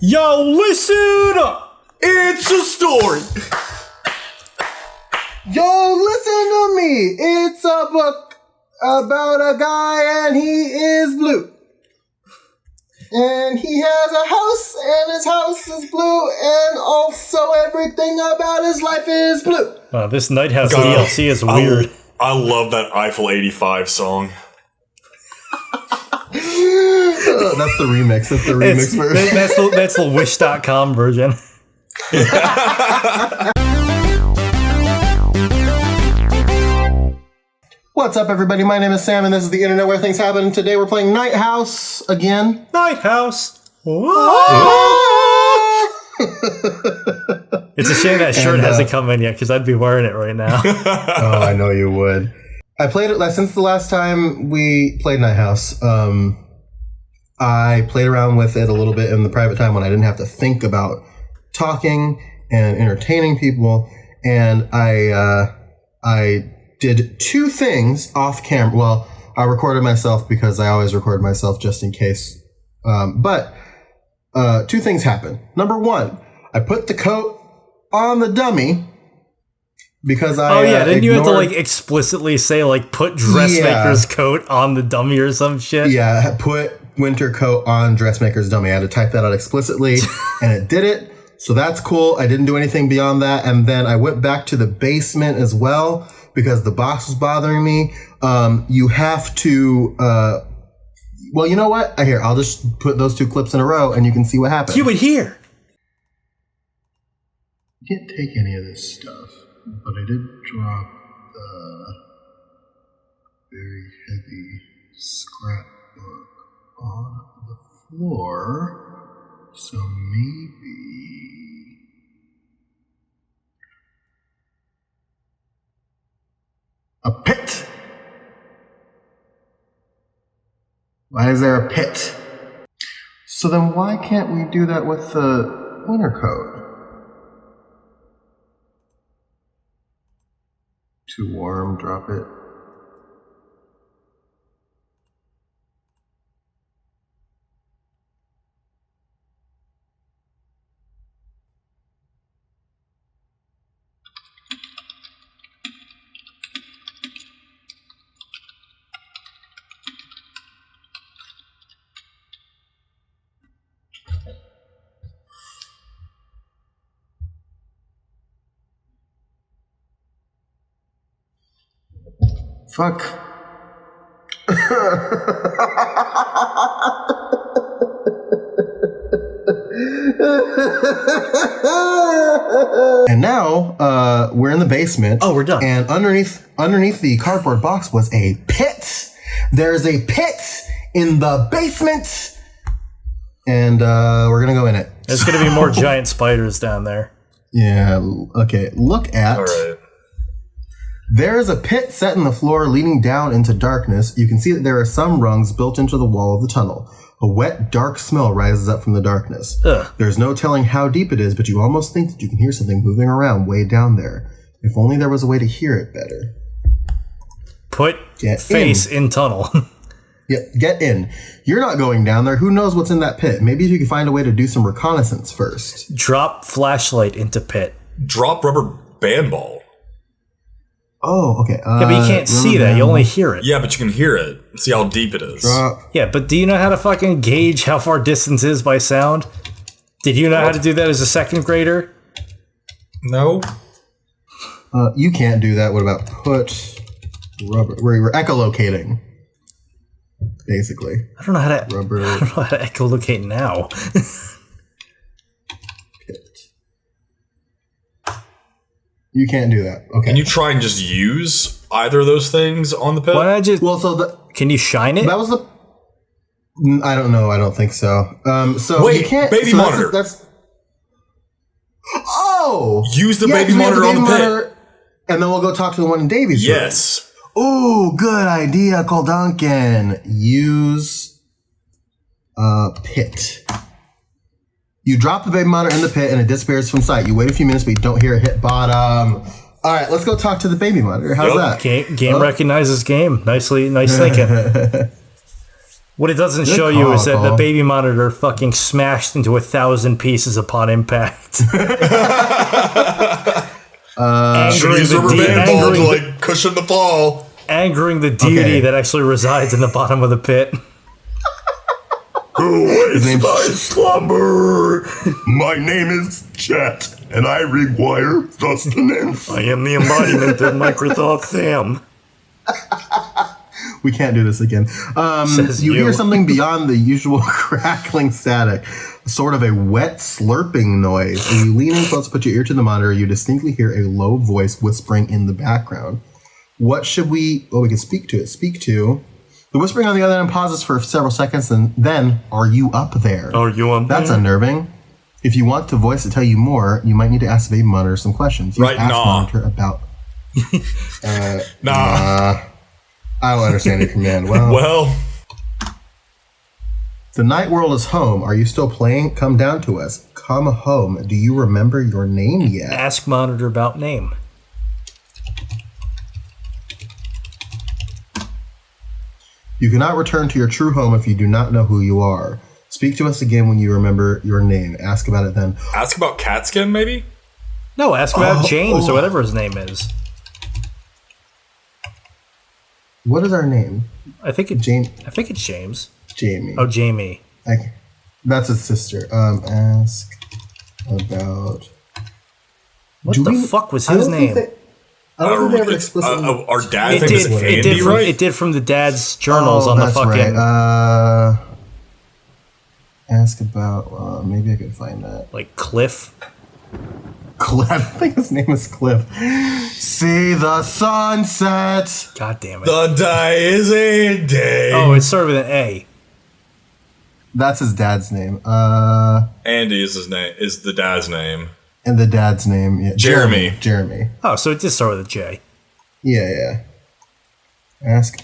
Yo, listen up! It's a story! Yo, listen to me! It's a book about a guy and he is blue. And he has a house and his house is blue and also everything about his life is blue. This Night House DLC is weird. I love that Eiffel 85 song. That's the remix. That's the remix version. That's the Wish.com version. What's up, everybody? My name is Sam, and this is the internet where things happen. Today we're playing Night House again. Night House. It's a shame that shirt hasn't come in yet, because I'd be wearing it right now. Oh, I know you would. I played it since the last time we played Night House. I played around with it a little bit in the private time when I didn't have to think about talking and entertaining people, and I did two things off camera. Well, I recorded myself because I always record myself just in case. But two things happened. Number one, I put the coat on the dummy because didn't you have to explicitly say put dressmaker's coat on the dummy or some shit? Yeah, put winter coat on dressmaker's dummy. I had to type that out explicitly, and it did it. So that's cool. I didn't do anything beyond that, and then I went back to the basement as well because the box was bothering me. You have to. Well, you know what? Here, I'll just put those two clips in a row, and you can see what happens. You would hear. I can't take any of this stuff, but I did drop the very heavy scrapbook on the floor, so maybe a pit. Why is there a pit? So then why can't we do that with the winter coat? Too warm, drop it. Fuck. And now we're in the basement. Oh, we're done. And underneath the cardboard box was a pit. There's a pit in the basement, and we're gonna go in it. There's gonna be more giant spiders down there. Yeah. Okay. Look at. All right. There is a pit set in the floor leading down into darkness. You can see that there are some rungs built into the wall of the tunnel. A wet, dark smell rises up from the darkness. Ugh. There's no telling how deep it is, but you almost think that you can hear something moving around way down there. If only there was a way to hear it better. Put face in tunnel. Yep, get in. You're not going down there. Who knows what's in that pit? Maybe you can find a way to do some reconnaissance first. Drop flashlight into pit. Drop rubber band ball. Oh, okay. Yeah, but you can't see that. You only hear it. Yeah, but you can hear it. See how deep it is. Yeah, but do you know how to fucking gauge how far distance is by sound? Did you know how to do that as a second grader? No. You can't do that. What about put rubber? We're echolocating, basically. I don't know how to. Rubber. I don't know how to echolocate now. You can't do that. Okay. Can you try and just use either of those things on the pit? Why not just? Well, Can you shine it? that was the. I don't know. I don't think so. So Wait, you can't. baby monitor. That's. Oh. Use the Yeah, baby 'cause we have monitor the on the baby pit. monitor, and then we'll go talk to the one in Davy's room. Yes. Ooh, good idea, Cole Duncan. Use a pit. You drop the baby monitor in the pit and it disappears from sight. You wait a few minutes, but you don't hear it hit bottom. All right, let's go talk to the baby monitor. How's that? Game recognizes game. Nice thinking. What it doesn't Good show you is that the call. baby monitor fucking smashed into 1,000 pieces upon impact. Should use rubber band ball to like cushion the fall. Angering the deity that actually resides in the bottom of the pit. His name's slumber. My name is Chet, and I require sustenance. I am the embodiment of Microsoft Sam. We can't do this again. You hear something beyond the usual crackling static, sort of a wet slurping noise. As you lean in close, put your ear to the monitor, you distinctly hear a low voice whispering in the background. What should we... Well, we can speak to it. Speak to... The whispering on the other end pauses for several seconds, and then, are you up there? Are you up That's there? unnerving. If you want the voice to tell you more, you might need to ask the baby monitor some questions. You Right, ask nah. monitor about... Nah. I don't understand your command. Well, The night world is home. Are you still playing? Come down to us. Come home. Do you remember your name yet? Ask monitor about name. You cannot return to your true home if you do not know who you are. Speak to us again when you remember your name. Ask about it then. ask about Catskin, maybe? No, ask about James or whatever his name is. What is our name? I think it's James. James. Jamie. Oh, Jamie. That's his sister. Ask about... What Do the we- fuck was I his don't think name? they- I don't think they ever explicitly... Our dad It thinks did, it's it, Andy, did from, right? it did from the dad's journals on the that's fucking... right. Ask about... maybe I could find that. like, Cliff. Cliff. I think his name is Cliff. See the sunset. God damn it. The day is a day. Oh, it started with an A. That's his dad's name. Andy is his name. Is the dad's name? And the dad's name, yeah, Jeremy. Jeremy. Oh, so it did start with a J. Yeah. Ask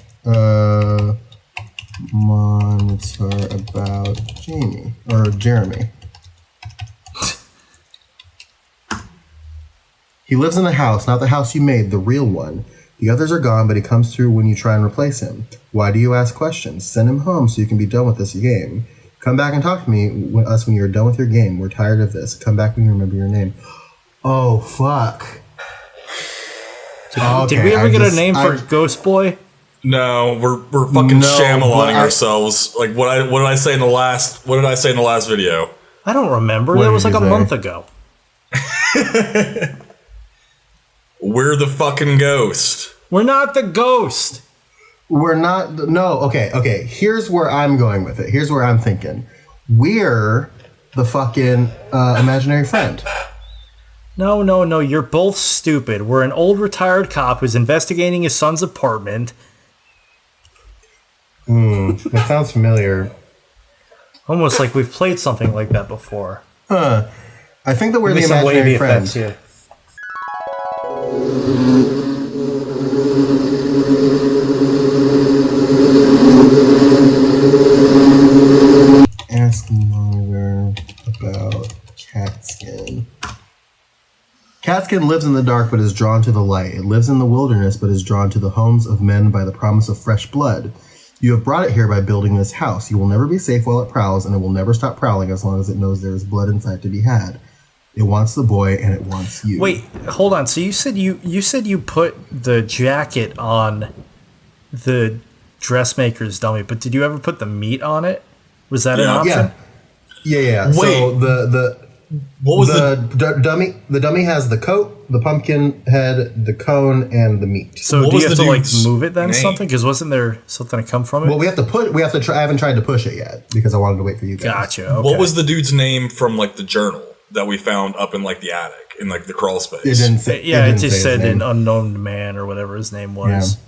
monitor about Jamie or Jeremy. He lives in the house, not the house you made, the real one. The others are gone, but he comes through when you try and replace him. Why do you ask questions? Send him home so you can be done with this game. Come back and talk to me, when you're done with your game. We're tired of this. Come back when you remember your name. Oh, fuck. Did we ever get a name for Ghost Boy? No, we're fucking No, Shyamalan-ing but ourselves. Like what did I say in the last video? I don't remember. What That did was like you a say? month ago. We're the fucking ghost. We're not the ghost. We're not. No, okay. Here's where I'm going with it. Here's where I'm thinking. We're the fucking imaginary friend. No. You're both stupid. We're an old retired cop who's investigating his son's apartment. That sounds familiar. Almost like we've played something like that before. I think that we're Give me the some imaginary wavy friend. effects here. Ask monitor about Catskin. Catskin lives in the dark but is drawn to the light. It lives in the wilderness but is drawn to the homes of men by the promise of fresh blood. You have brought it here by building this house. You will never be safe while it prowls, and it will never stop prowling as long as it knows there is blood inside to be had. It wants the boy, and it wants you. Wait, hold on. So you said you put the jacket on the dressmaker's dummy, but did you ever put the meat on it? Was that an option? Yeah. So Wait. what was the dummy? The dummy has the coat, the pumpkin head, the cone, and the meat. So What do was you have the to like dude's move it then or name? something? Because wasn't there something to come from it? Well, we have to try. I haven't tried to push it yet because I wanted to wait for you guys. Gotcha. Okay. What was the dude's name from like the journal that we found up in like the attic in like the crawl space? It didn't say. Yeah, it didn't just say said his name. an unknown man or whatever his name was. Yeah.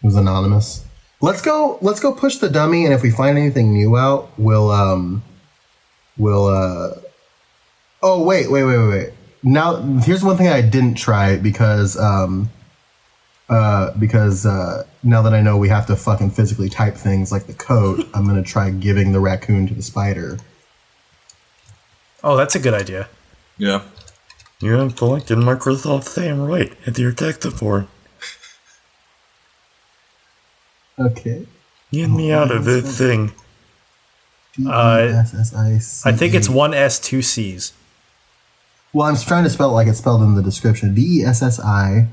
It was anonymous. Let's go push the dummy, and if we find anything new out, we'll oh wait. Now here's one thing I didn't try because now that I know we have to fucking physically type things like the code, I'm gonna try giving the raccoon to the spider. Oh, that's a good idea. Yeah. You have selected Microsoft Sam right into your tech support. Okay. Get me out of this thing. D-E-S-S-I-C-A. I think it's 1 S, 2 C's. Well, I'm trying to spell it like it's spelled in the description. D-E-S-S-I-C-A-T-E-D,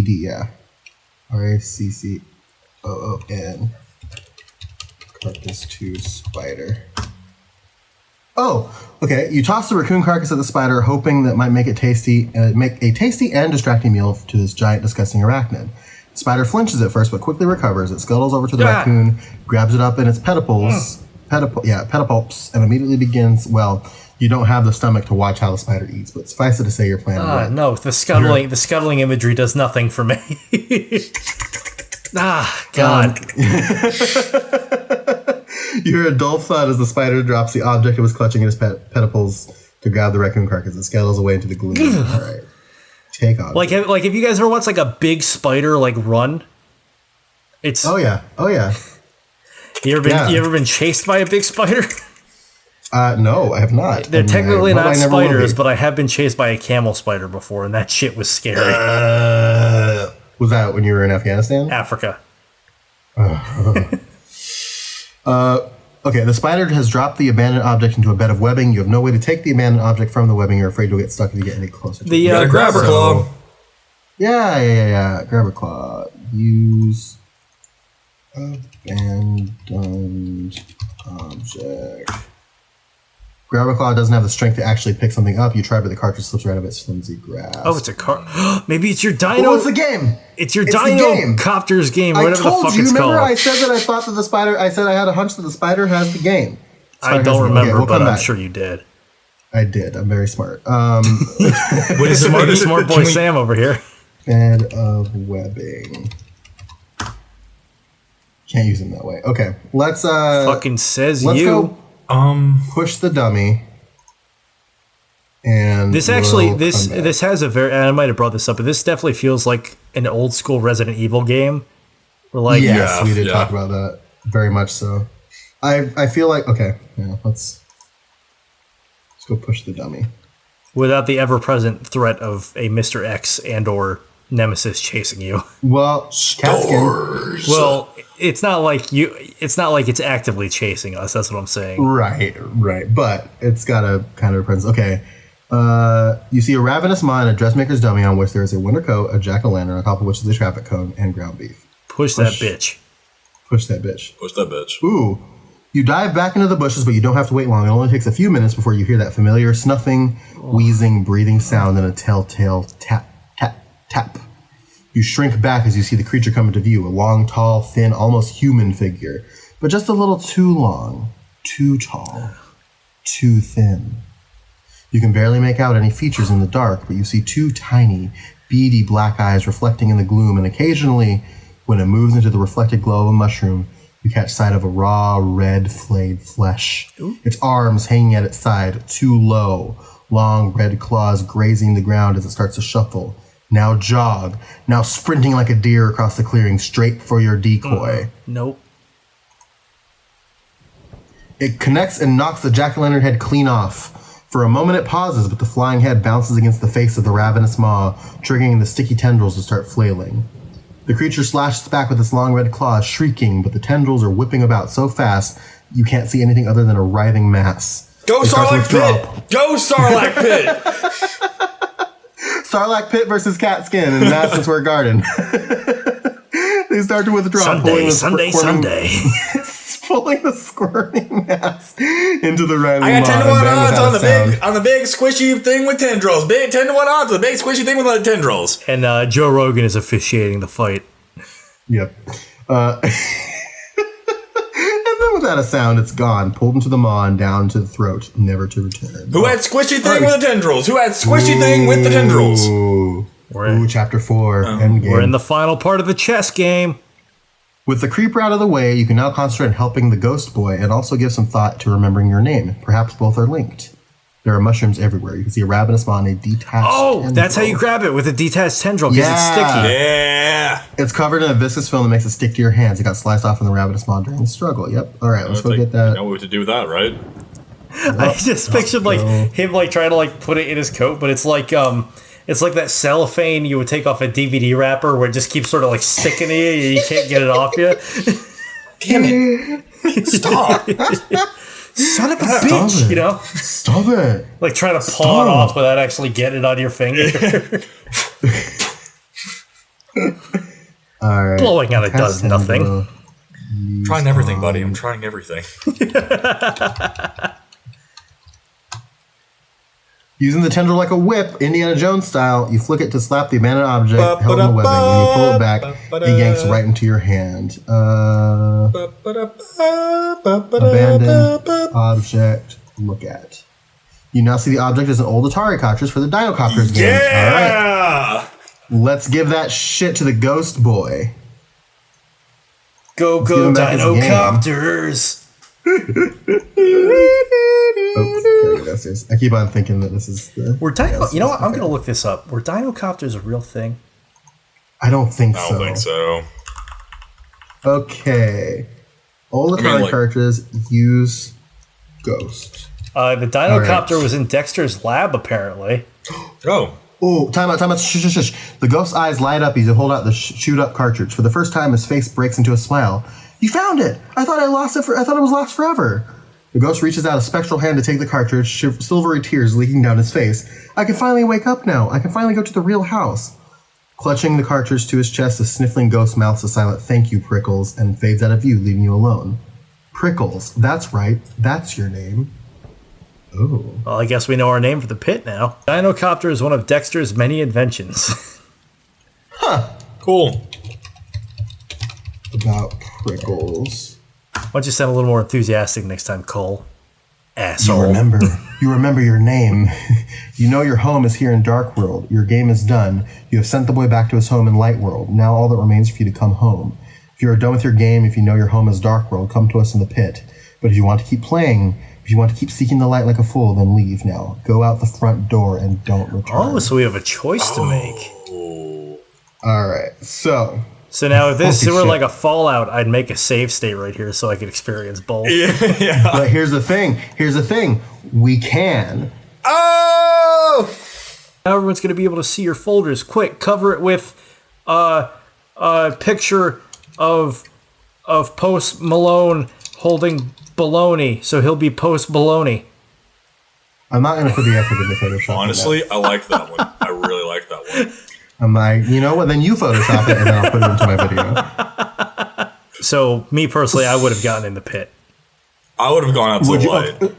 yeah. R-A-C-C-O-O-N. Carcass to spider. Oh, okay. You toss the raccoon carcass at the spider, hoping that might make a tasty and distracting meal to this giant, disgusting arachnid. The spider flinches at first, but quickly recovers. It scuttles over to the raccoon, grabs it up in its pedipalps, and immediately begins. Well, you don't have the stomach to watch how the spider eats, but suffice it to say, you're planning. No, the scuttling imagery does nothing for me. God. You hear a dull thud as the spider drops the object it was clutching in its pedipalps to grab the raccoon carcass. It scuttles away into the gloom. All right. Take on. Like if you guys ever watched like a big spider like run, it's Oh yeah. You ever been chased by a big spider? No, I have not. They're technically not spiders, but I have been chased by a camel spider before, and that shit was scary. Was that when you were in Afghanistan? Africa. Okay, the spider has dropped the abandoned object into a bed of webbing. You have no way to take the abandoned object from the webbing. You're afraid you'll get stuck if you get any closer. You gotta grab her claw. Yeah. Grabber claw. Use abandoned object. Grabber claw doesn't have the strength to actually pick something up. You try, but the cartridge slips right out of its flimsy grasp. Oh, it's a car. Maybe it's your dino. Oh, it's the game. It's your Dino Copters game, or whatever the fuck it's called. Remember I said that I thought that the spider. I said I had a hunch that the spider has the game. I don't remember, but I'm sure you did. I did. I'm very smart. Wait, smart boy Sam over here. Bed of webbing. Can't use them that way. Okay, let's. Fucking says let's you. Go push the dummy. And this has a very. And I might have brought this up, but this definitely feels like an old school Resident Evil game. We're like, yes, we did talk about that very much so. I feel like let's go push the dummy without the ever present threat of a Mr. X and or Nemesis chasing you. Well, Stores. Well, it's not like it's actively chasing us. That's what I'm saying. Right. But it's got a kind of a presence. Okay. You see a ravenous maw and a dressmaker's dummy on which there is a winter coat, a jack-o'-lantern, on top of which is a traffic cone, and ground beef. Push that bitch. Push that bitch. Ooh. You dive back into the bushes, but you don't have to wait long. It only takes a few minutes before you hear that familiar snuffing, wheezing, breathing sound and a telltale tap, tap, tap. You shrink back as you see the creature come into view, a long, tall, thin, almost human figure, but just a little too long, too tall, too thin. You can barely make out any features in the dark, but you see two tiny, beady black eyes reflecting in the gloom, and occasionally, when it moves into the reflected glow of a mushroom, you catch sight of a raw, red, flayed flesh. Ooh. Its arms hanging at its side, too low, long red claws grazing the ground as it starts to shuffle. Now jog, now sprinting like a deer across the clearing, straight for your decoy. Nope. It connects and knocks the jack-o'-lantern head clean off. For a moment it pauses, but the flying head bounces against the face of the ravenous maw, triggering the sticky tendrils to start flailing. The creature slashes back with its long red claws, shrieking, but the tendrils are whipping about so fast you can't see anything other than a writhing mass. Go Sarlaac Pit! Go Sarlaac Pit! Sarlaac Pit versus Catskin in Madison Square Garden. They start to withdraw. Sunday. Pulling the squirming mass into the red. I got 10 to 1 odds on the big squishy thing with tendrils. Big 10 to 1 odds on the big squishy thing with tendrils. And Joe Rogan is officiating the fight. Yep. And then without a sound, it's gone. Pulled into the maw and down to the throat, never to return. Who had squishy thing with the tendrils? Who had squishy thing with the tendrils? Ooh, chapter 4. Endgame. We're in the final part of the chess game. With the creeper out of the way, you can now concentrate on helping the ghost boy and also give some thought to remembering your name. Perhaps both are linked. There are mushrooms everywhere. You can see a ravenous maw and a detached tendril. That's how you grab it, with a detached tendril, because it's sticky. Yeah. It's covered in a viscous film that makes it stick to your hands. It got sliced off in the ravenous maw during the struggle. Yep. All right, let's go get that. You know what to do with that, right? Yep. I just pictured him trying to put it in his coat, but it's like that cellophane you would take off a DVD wrapper where it just keeps sort of sticking to you and you can't get it off you. Damn it. Stop. Son of a bitch, you know? Stop it. Like trying to paw it off without actually getting it on your finger. All right. Blowing out it does nothing. I'm trying everything, buddy. I'm trying everything. Using the tendril like a whip, Indiana Jones style, you flick it to slap the abandoned object held in the webbing. When you pull it back, it yanks right into your hand. Abandoned object, look at. You now see the object as an old Atari cartridge for the Dinocopters game. Yeah! All right. Let's give that shit to the ghost boy. Go, Dinocopters! I keep on thinking that this is the... You know what? I'm going to look this up. Were Dinocopters a real thing? I don't think I don't think so. Okay. Old Atari cartridges use ghost. The Dinocopter was in Dexter's lab, apparently. Oh, time out. Shh. The ghost's eyes light up as you hold out the shoot-up cartridge. For the first time, his face breaks into a smile. You found it! I thought it was lost forever. The ghost reaches out a spectral hand to take the cartridge, silvery tears leaking down his face. I can finally wake up now. I can finally go to the real house. Clutching the cartridge to his chest, the sniffling ghost mouths a silent thank you, Prickles, and fades out of view, leaving you alone. Prickles, that's right. That's your name. Oh. Well, I guess we know our name for the pit now. Dinocopter is one of Dexter's many inventions. Cool. About Prickles. Why don't you sound a little more enthusiastic next time, Cole? Asshole. You remember your name. You know your home is here in Dark World. Your game is done. You have sent the boy back to his home in Light World. Now all that remains for you to come home. If you are done with your game, if you know your home is Dark World, come to us in the pit. But if you want to keep playing, if you want to keep seeking the light like a fool, then leave now. Go out the front door and don't return. Oh, so we have a choice to make. All right, so now if this were like a Fallout, I'd make a save state right here so I could experience both. Yeah. But here's the thing. We can. Oh! Now everyone's going to be able to see your folders. Quick, cover it with a picture of Post Malone holding baloney, so he'll be Post Baloney. I'm not going to put the effort into Photoshop. Honestly, I like that one. I really like that one. I'm like, you know what? Then you Photoshop it and then I'll put it into my video. So, me personally, I would have gotten in the pit. I would have gone out to the light.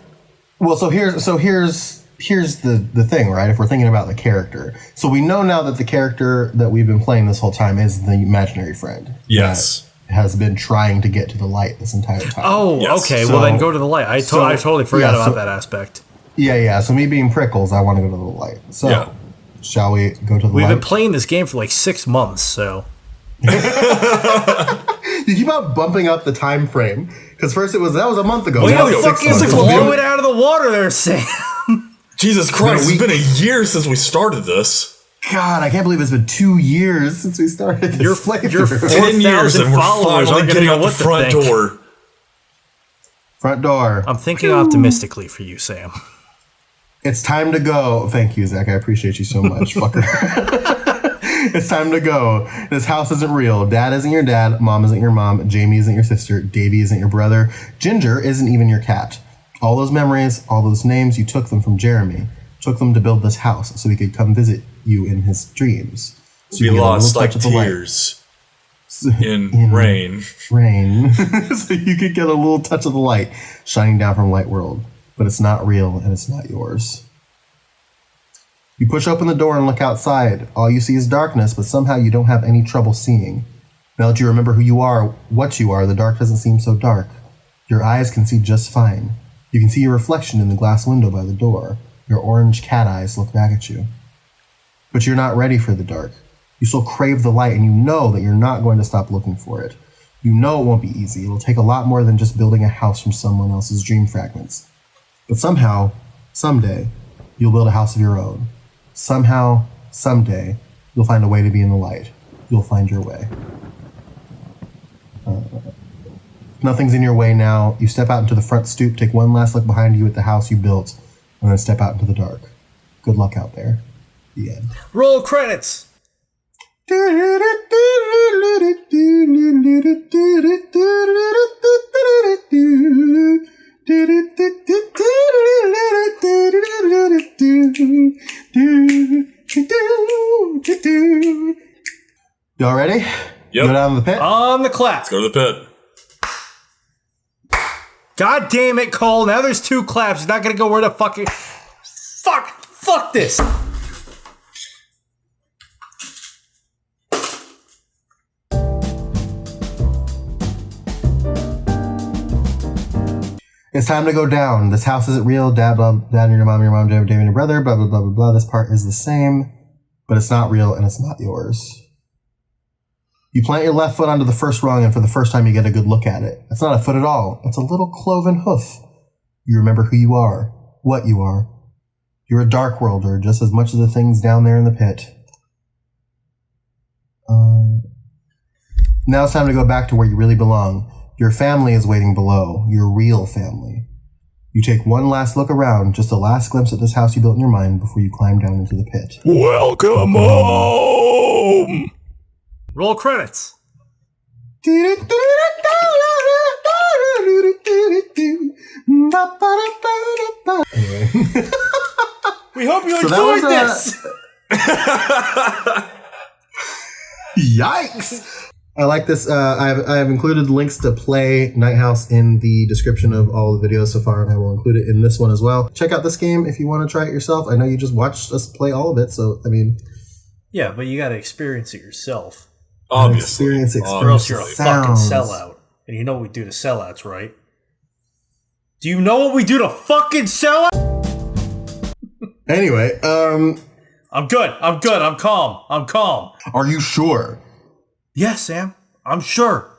Well, so here's the thing, right? If we're thinking about the character. So we know now that the character that we've been playing this whole time is the imaginary friend. Yes. That has been trying to get to the light this entire time. Oh, yes. Okay. Well, then go to the light. I totally forgot about that aspect. Yeah. So me being Prickles, I want to go to the light. So shall we go to the light? We've been playing this game for like 6 months, so... You keep on bumping up the time frame. Because first that was a month ago. Well, yeah, fucking blow it out of the water there, Sam. Jesus Christ, it's been a year since we started this. God, I can't believe it's been 2 years since we started this Your 10 years and we're finally getting out the front door. Front door. I'm thinking optimistically for you, Sam. It's time to go. Thank you, Zach. I appreciate you so much, fucker. It's time to go. This house isn't real. Dad isn't your dad. Mom isn't your mom. Jamie isn't your sister. Davy isn't your brother. Ginger isn't even your cat. All those memories, all those names, you took them from Jeremy. Took them to build this house so he could come visit you in his dreams. So we lost like tears in rain. Rain. So you could get a little touch of the light shining down from Light World. But it's not real and it's not yours. You push open the door and look outside. All you see is darkness, but somehow you don't have any trouble seeing. Now that you remember who you are, what you are, the dark doesn't seem so dark. Your eyes can see just fine. You can see your reflection in the glass window by the door. Your orange cat eyes look back at you. But you're not ready for the dark. You still crave the light, and you know that you're not going to stop looking for it. You know it won't be easy. It'll take a lot more than just building a house from someone else's dream fragments. But somehow, someday, you'll build a house of your own. Somehow, someday, you'll find a way to be in the light. You'll find your way. Nothing's in your way now. You step out into the front stoop, take one last look behind you at the house you built, and then step out into the dark. Good luck out there. The end. Roll credits! Y'all ready? Yep. Go down to the pit? On the clap. Let's go to the pit. God damn it, Cole. Now there's 2 claps. He's not going to go where the fucking... Fuck this. It's time to go down. This house isn't real. Dad and your mom, Dave and your brother, blah, blah, blah, blah, blah. This part is the same, but it's not real and it's not yours. You plant your left foot onto the first rung, and for the first time you get a good look at it. It's not a foot at all. It's a little cloven hoof. You remember who you are, what you are. You're a dark worlder, just as much as the things down there in the pit. Now it's time to go back to where you really belong. Your family is waiting below, your real family. You take one last look around, just a last glimpse at this house you built in your mind before you climb down into the pit. Welcome home! Roll credits. Anyway. We hope you So that enjoyed was, this. Yikes! I like this. I have included links to play Night House in the description of all the videos so far, and I will include it in this one as well. Check out this game if you want to try it yourself. I know you just watched us play all of it, so I mean, Yeah, but you got to experience it yourself. Obviously. experience Or else you're a fucking sounds. sellout. And you know what we do to sellouts, right? Do you know what we do to fucking sellouts? Anyway, I'm good. I'm calm. are you sure? Yeah, Sam. I'm sure.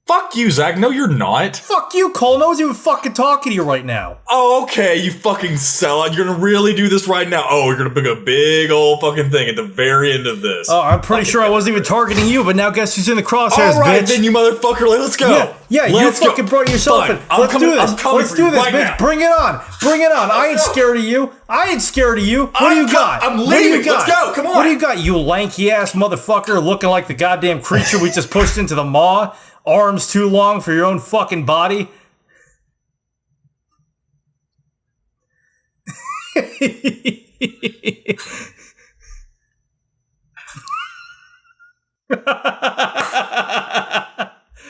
Fuck you, Zach. No, you're not. Fuck you, Cole. No one's even fucking talking to you right now. Oh, okay, you fucking sellout. You're gonna really do this right now. Oh, you're gonna pick a big old fucking thing at the very end of this. Oh, I'm pretty sure I wasn't even targeting you, but now guess who's in the crosshairs, All right, bitch? then, you motherfucker. Let's go. Yeah, Let's you go. fucking brought yourself Fine. in. I'm Let's coming- do this. I'm coming Let's for do you this, right bitch. now. Bring it on. I ain't scared of you. What do you got? I'm What do you leaving. got? Let's go. Come on. What do you got, you lanky ass motherfucker looking like the goddamn creature we just pushed into the maw? Arms too long for your own fucking body?